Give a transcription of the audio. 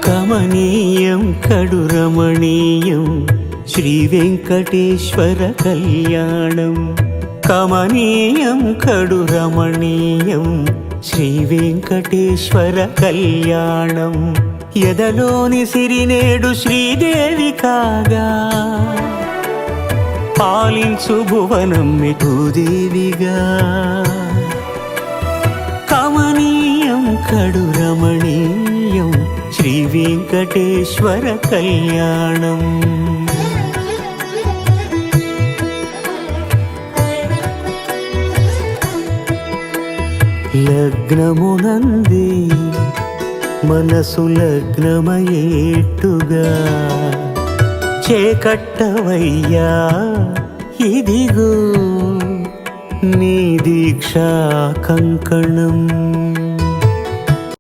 కమనీయం కడు రమణీయం శ్రీ వెంకటేశ్వర కళ్యాణం. కమనీయం కడు రమణీయం శ్రీ వెంకటేశ్వర కళ్యాణం. ఎదలోని సిరినేడు శ్రీదేవి కాగా పాలించు భువనం భూదేవిగా. కమనీయం కడు రమణీయం శ్రీ వెంకటేశ్వర కళ్యాణం. లగ్నమునంది మనసు లగ్నమయేట్టుగా చేకట్టవయ్యా ఇదిగో నీ దీక్షా కంకణం.